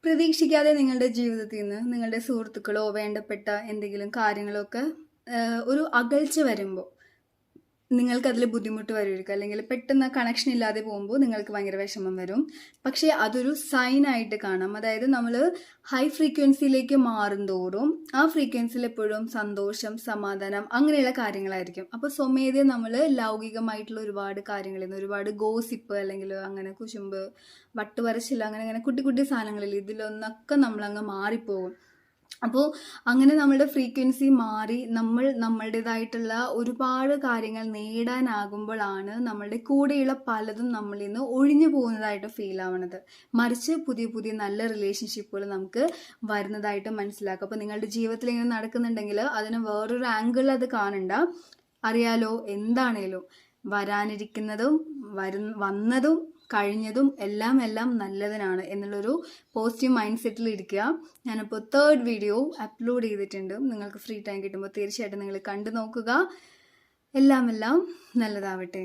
പ്രതീക്ഷിക്കാതെ നിങ്ങളുടെ ജീവിതത്തിൽ നിന്ന് നിങ്ങളുടെ സുഹൃത്തുക്കളോ വേണ്ടപ്പെട്ട എന്തെങ്കിലും കാര്യങ്ങളോ ഒക്കെ ഒരു അകൽച്ച വരുമ്പോൾ നിങ്ങൾക്കതിൽ ബുദ്ധിമുട്ട് വരുമായിരിക്കും, അല്ലെങ്കിൽ പെട്ടെന്ന് കണക്ഷൻ ഇല്ലാതെ പോകുമ്പോൾ നിങ്ങൾക്ക് ഭയങ്കര വിഷമം വരും. പക്ഷേ അതൊരു സൈൻ ആയിട്ട് കാണാം. അതായത് നമ്മൾ ഹൈ ഫ്രീക്വൻസിയിലേക്ക് മാറും തോറും ആ ഫ്രീക്വൻസിയിൽ എപ്പോഴും സന്തോഷം, സമാധാനം അങ്ങനെയുള്ള കാര്യങ്ങളായിരിക്കും. അപ്പോൾ സ്വമേധയെ നമ്മൾ ലൗകികമായിട്ടുള്ള ഒരുപാട് കാര്യങ്ങളിൽ നിന്ന്, ഒരുപാട് ഗോസിപ്പ് അല്ലെങ്കിൽ അങ്ങനെ കുശുമ്പ്, വട്ടുപറച്ചില്ല, അങ്ങനെ അങ്ങനെ കുട്ടി കുട്ടി സാധനങ്ങളിൽ ഇതിലൊന്നൊക്കെ നമ്മളങ്ങ് മാറിപ്പോകും. അപ്പോൾ അങ്ങനെ നമ്മളുടെ ഫ്രീക്വൻസി മാറി നമ്മൾ നമ്മളുടേതായിട്ടുള്ള ഒരുപാട് കാര്യങ്ങൾ നേടാനാകുമ്പോഴാണ് നമ്മളുടെ കൂടെയുള്ള പലതും നമ്മളിൽ നിന്ന് ഒഴിഞ്ഞു പോകുന്നതായിട്ട് ഫീൽ ആവണത്. മറിച്ച് പുതിയ പുതിയ നല്ല റിലേഷൻഷിപ്പുകൾ നമുക്ക് വരുന്നതായിട്ട് മനസ്സിലാക്കുക. അപ്പോൾ നിങ്ങളുടെ ജീവിതത്തിൽ ഇങ്ങനെ നടക്കുന്നുണ്ടെങ്കിൽ അതിന് വേറൊരു ആംഗിൾ അത് കാണണ്ട. അറിയാലോ, എന്താണേലും വരാനിരിക്കുന്നതും വന്നതും കഴിഞ്ഞതും എല്ലാം നല്ലതിനാണ് എന്നുള്ളൊരു പോസിറ്റീവ് മൈൻഡ് സെറ്റിൽ ഇരിക്കുക. ഞാനിപ്പോൾ 3rd വീഡിയോ അപ്ലോഡ് ചെയ്തിട്ടുണ്ട്. നിങ്ങൾക്ക് ഫ്രീ ടൈം കിട്ടുമ്പോൾ തീർച്ചയായിട്ടും നിങ്ങൾ കണ്ടു നോക്കുക. എല്ലാം നല്ലതാവട്ടെ.